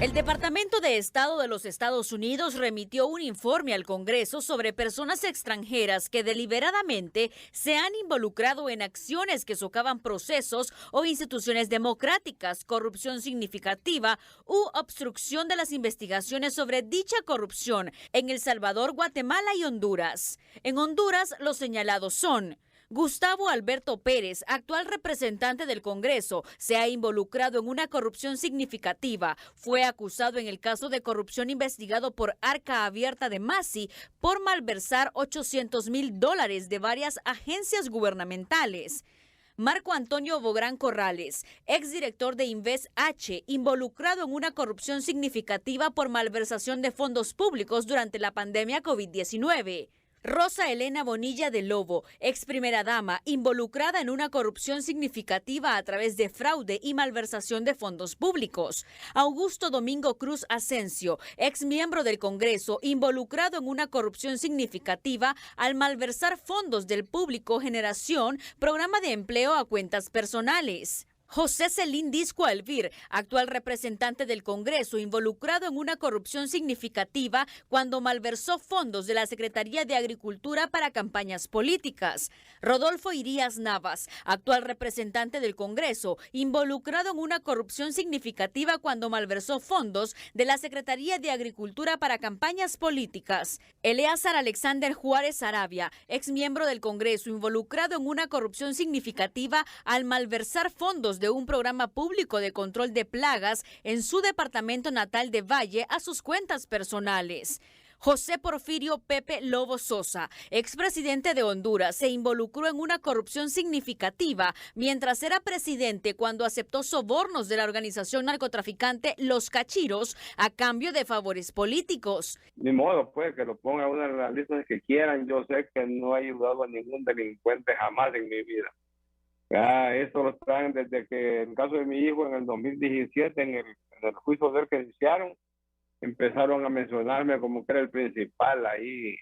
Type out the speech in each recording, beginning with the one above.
El Departamento de Estado de los Estados Unidos remitió un informe al Congreso sobre personas extranjeras que deliberadamente se han involucrado en acciones que socavan procesos o instituciones democráticas, corrupción significativa u obstrucción de las investigaciones sobre dicha corrupción en El Salvador, Guatemala y Honduras. En Honduras, los señalados son: Gustavo Alberto Pérez, actual representante del Congreso, se ha involucrado en una corrupción significativa. Fue acusado en el caso de corrupción investigado por Arca Abierta de Masi por malversar $800,000 de varias agencias gubernamentales. Marco Antonio Bográn Corrales, exdirector de Invest H, involucrado en una corrupción significativa por malversación de fondos públicos durante la pandemia COVID-19. Rosa Elena Bonilla de Lobo, ex primera dama, involucrada en una corrupción significativa a través de fraude y malversación de fondos públicos. Augusto Domingo Cruz Asensio, ex miembro del Congreso, involucrado en una corrupción significativa al malversar fondos del Público Generación, programa de empleo a cuentas personales. José Celín Disco Alvir, actual representante del Congreso, involucrado en una corrupción significativa cuando malversó fondos de la Secretaría de Agricultura para campañas políticas. Rodolfo Irías Navas, actual representante del Congreso, involucrado en una corrupción significativa cuando malversó fondos de la Secretaría de Agricultura para campañas políticas. Eleazar Alexander Juárez Arabia, ex miembro del Congreso, involucrado en una corrupción significativa al malversar fondos de un programa público de control de plagas en su departamento natal de Valle a sus cuentas personales. José Porfirio Pepe Lobo Sosa, expresidente de Honduras, se involucró en una corrupción significativa mientras era presidente cuando aceptó sobornos de la organización narcotraficante Los Cachiros a cambio de favores políticos. Ni modo, pues, que lo ponga una de las listas que quieran. Yo sé que no he ayudado a ningún delincuente jamás en mi vida. Esto lo traen desde que, en el caso de mi hijo, en el 2017, en el juicio de él que iniciaron, empezaron a mencionarme como que era el principal ahí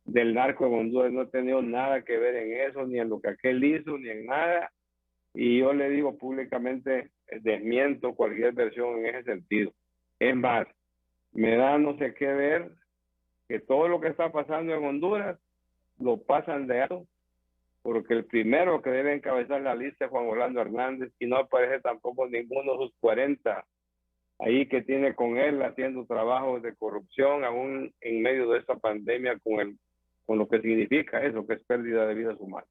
del narco en Honduras. No he tenido nada que ver en eso, ni en lo que aquel hizo, ni en nada. Y yo le digo públicamente, desmiento cualquier versión en ese sentido. Es más, me da no sé qué ver que todo lo que está pasando en Honduras lo pasan de alto, porque el primero que debe encabezar la lista es Juan Orlando Hernández, y no aparece tampoco ninguno de sus 40 ahí que tiene con él haciendo trabajos de corrupción, aún en medio de esta pandemia, con lo que significa eso, que es pérdida de vidas humanas.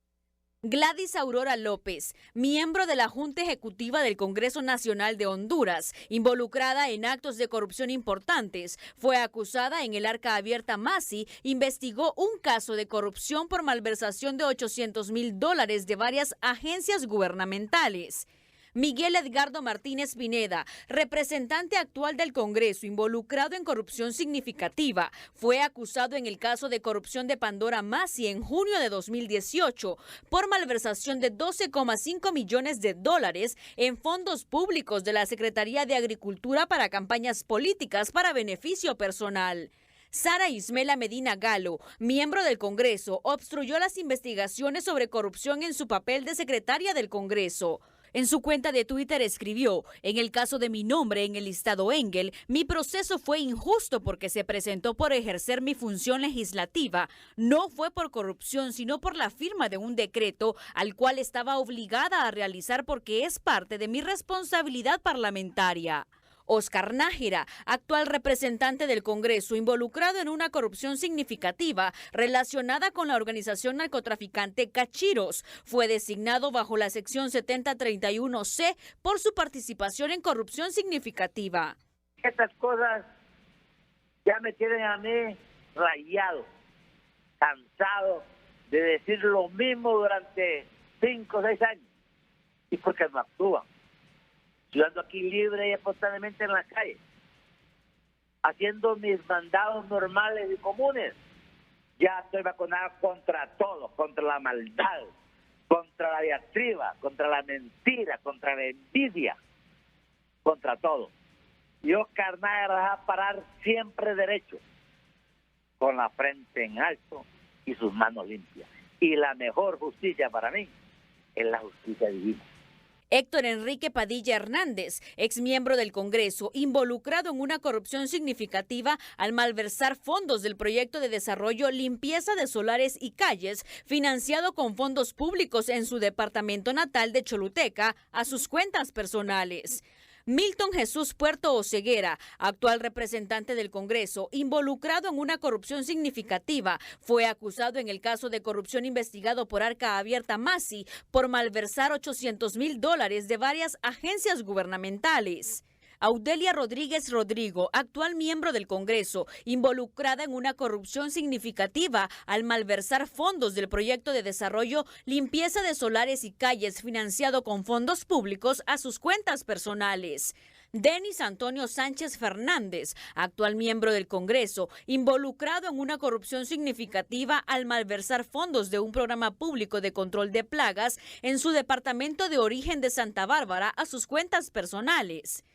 Gladys Aurora López, miembro de la Junta Ejecutiva del Congreso Nacional de Honduras, involucrada en actos de corrupción importantes, fue acusada en el Arca Abierta Masi, investigó un caso de corrupción por malversación de $800,000 de varias agencias gubernamentales. Miguel Edgardo Martínez Pineda, representante actual del Congreso involucrado en corrupción significativa, fue acusado en el caso de corrupción de Pandora Masi en junio de 2018 por malversación de $12,5 millones en fondos públicos de la Secretaría de Agricultura para campañas políticas para beneficio personal. Sara Ismela Medina Galo, miembro del Congreso, obstruyó las investigaciones sobre corrupción en su papel de secretaria del Congreso. En su cuenta de Twitter escribió: en el caso de mi nombre en el listado Engel, mi proceso fue injusto porque se presentó por ejercer mi función legislativa. No fue por corrupción, sino por la firma de un decreto al cual estaba obligada a realizar porque es parte de mi responsabilidad parlamentaria. Oscar Nájera, actual representante del Congreso, involucrado en una corrupción significativa relacionada con la organización narcotraficante Cachiros, fue designado bajo la sección 7031C por su participación en corrupción significativa. Estas cosas ya me tienen a mí rayado, cansado de decir lo mismo durante 5 o 6 años. ¿Y por qué no actúan? Yo ando aquí libre y espontáneamente en la calle, haciendo mis mandados normales y comunes. Ya estoy vacunado contra todo, contra la maldad, contra la diatriba, contra la mentira, contra la envidia, contra todo. Yo, carnal, va a parar siempre derecho, con la frente en alto y sus manos limpias. Y la mejor justicia para mí es la justicia divina. Héctor Enrique Padilla Hernández, exmiembro del Congreso, involucrado en una corrupción significativa al malversar fondos del proyecto de desarrollo Limpieza de Solares y Calles, financiado con fondos públicos en su departamento natal de Choluteca, a sus cuentas personales. Milton Jesús Puerto Oseguera, actual representante del Congreso, involucrado en una corrupción significativa, fue acusado en el caso de corrupción investigado por Arca Abierta Masi por malversar $800,000 de varias agencias gubernamentales. Audelia Rodríguez Rodrigo, actual miembro del Congreso, involucrada en una corrupción significativa al malversar fondos del proyecto de desarrollo Limpieza de Solares y Calles financiado con fondos públicos a sus cuentas personales. Denis Antonio Sánchez Fernández, actual miembro del Congreso, involucrado en una corrupción significativa al malversar fondos de un programa público de control de plagas en su departamento de origen de Santa Bárbara a sus cuentas personales.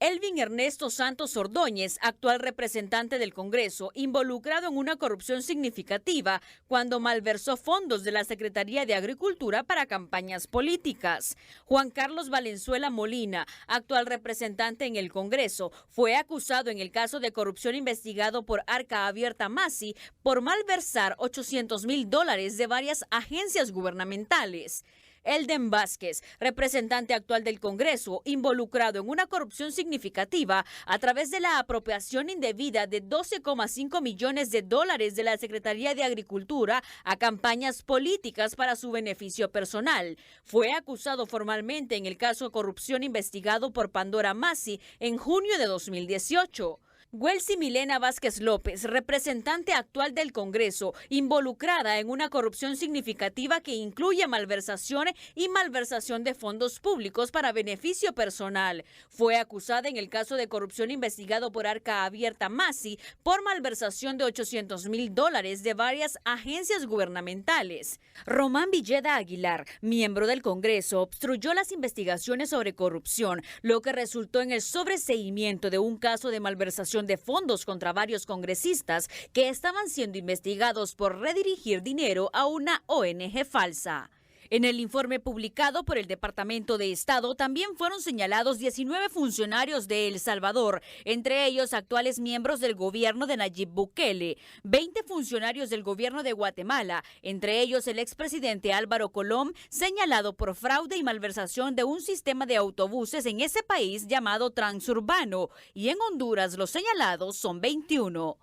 Elvin Ernesto Santos Ordóñez, actual representante del Congreso, involucrado en una corrupción significativa cuando malversó fondos de la Secretaría de Agricultura para campañas políticas. Juan Carlos Valenzuela Molina, actual representante en el Congreso, fue acusado en el caso de corrupción investigado por Arca Abierta Masi por malversar $800,000 de varias agencias gubernamentales. Elden Vázquez, representante actual del Congreso, involucrado en una corrupción significativa a través de la apropiación indebida de $12,5 millones de la Secretaría de Agricultura a campañas políticas para su beneficio personal. Fue acusado formalmente en el caso de corrupción investigado por Pandora Masi en junio de 2018. Welsi Milena Vázquez López, representante actual del Congreso, involucrada en una corrupción significativa que incluye malversación y malversación de fondos públicos para beneficio personal. Fue acusada en el caso de corrupción investigado por Arca Abierta Masi por malversación de $800,000 de varias agencias gubernamentales. Román Villeda Aguilar, miembro del Congreso, obstruyó las investigaciones sobre corrupción, lo que resultó en el sobreseimiento de un caso de malversación de fondos contra varios congresistas que estaban siendo investigados por redirigir dinero a una ONG falsa. En el informe publicado por el Departamento de Estado también fueron señalados 19 funcionarios de El Salvador, entre ellos actuales miembros del gobierno de Nayib Bukele, 20 funcionarios del gobierno de Guatemala, entre ellos el expresidente Álvaro Colom, señalado por fraude y malversación de un sistema de autobuses en ese país llamado Transurbano, y en Honduras los señalados son 21.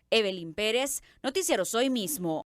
Evelyn Pérez, Noticiero Hoy Mismo.